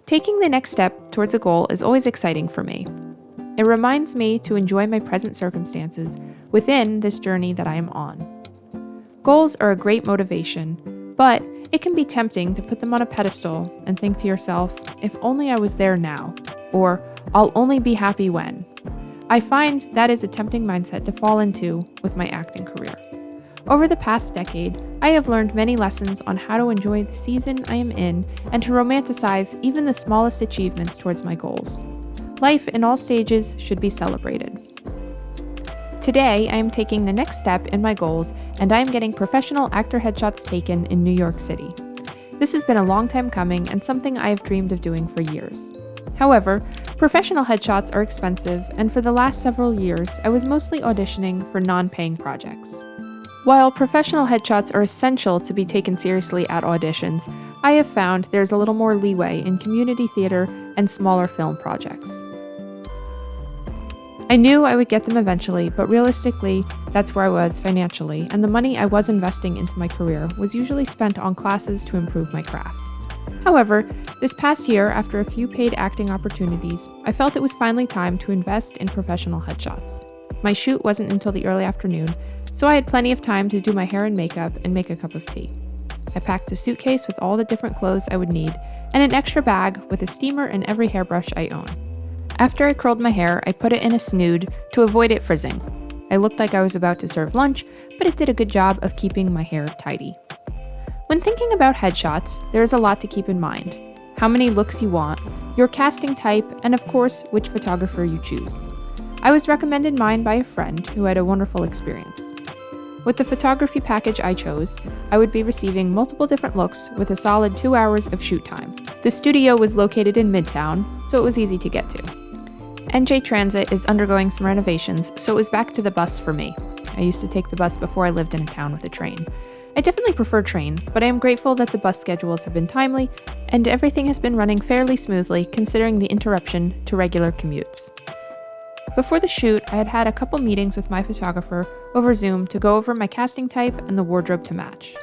Taking the next step towards a goal is always exciting for me. It reminds me to enjoy my present circumstances within this journey that I am on. Goals are a great motivation, but it can be tempting to put them on a pedestal and think to yourself, if only I was there now, or I'll only be happy when. I find that is a tempting mindset to fall into with my acting career. Over the past decade, I have learned many lessons on how to enjoy the season I am in and to romanticize even the smallest achievements towards my goals. Life in all stages should be celebrated. Today, I am taking the next step in my goals, and I am getting professional actor headshots taken in New York City. This has been a long time coming and something I have dreamed of doing for years. However, professional headshots are expensive, and for the last several years, I was mostly auditioning for non-paying projects. While professional headshots are essential to be taken seriously at auditions, I have found there's a little more leeway in community theater and smaller film projects. I knew I would get them eventually, but realistically, that's where I was financially, and the money I was investing into my career was usually spent on classes to improve my craft. However, this past year, after a few paid acting opportunities, I felt it was finally time to invest in professional headshots. My shoot wasn't until the early afternoon, so I had plenty of time to do my hair and makeup and make a cup of tea. I packed a suitcase with all the different clothes I would need, and an extra bag with a steamer and every hairbrush I own. After I curled my hair, I put it in a snood to avoid it frizzing. I looked like I was about to serve lunch, but it did a good job of keeping my hair tidy. When thinking about headshots, there is a lot to keep in mind. How many looks you want, your casting type, and of course, which photographer you choose. I was recommended mine by a friend who had a wonderful experience. With the photography package I chose, I would be receiving multiple different looks with a solid 2 hours of shoot time. The studio was located in Midtown, so it was easy to get to. NJ Transit is undergoing some renovations, so it was back to the bus for me. I used to take the bus before I lived in a town with a train. I definitely prefer trains, but I am grateful that the bus schedules have been timely, and everything has been running fairly smoothly considering the interruption to regular commutes. Before the shoot, I had had a couple meetings with my photographer over Zoom to go over my casting type and the wardrobe to match.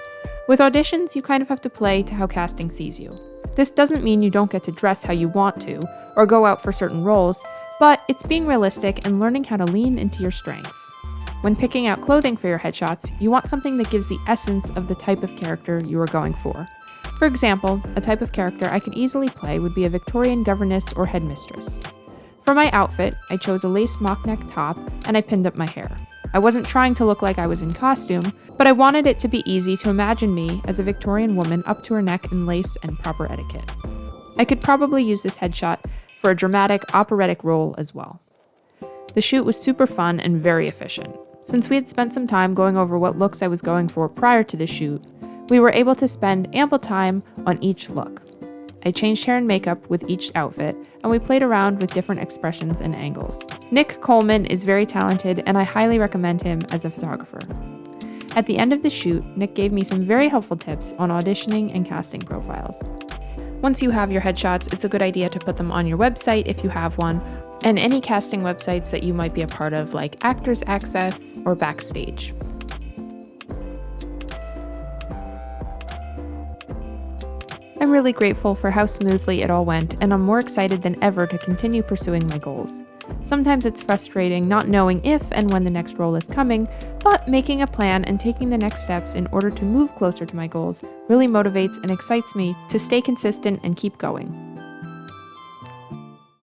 With auditions, you kind of have to play to how casting sees you. This doesn't mean you don't get to dress how you want to, or go out for certain roles, but it's being realistic and learning how to lean into your strengths. When picking out clothing for your headshots, you want something that gives the essence of the type of character you are going for. For example, a type of character I could easily play would be a Victorian governess or headmistress. For my outfit, I chose a lace mock-neck top and I pinned up my hair. I wasn't trying to look like I was in costume, but I wanted it to be easy to imagine me as a Victorian woman up to her neck in lace and proper etiquette. I could probably use this headshot for a dramatic, operatic role as well. The shoot was super fun and very efficient. Since we had spent some time going over what looks I was going for prior to the shoot, we were able to spend ample time on each look. I changed hair and makeup with each outfit, and we played around with different expressions and angles. Nick Coleman is very talented, and I highly recommend him as a photographer. At the end of the shoot, Nick gave me some very helpful tips on auditioning and casting profiles. Once you have your headshots, it's a good idea to put them on your website if you have one, and any casting websites that you might be a part of, like Actors Access or Backstage. I'm really grateful for how smoothly it all went, and I'm more excited than ever to continue pursuing my goals. Sometimes it's frustrating not knowing if and when the next role is coming, but making a plan and taking the next steps in order to move closer to my goals really motivates and excites me to stay consistent and keep going.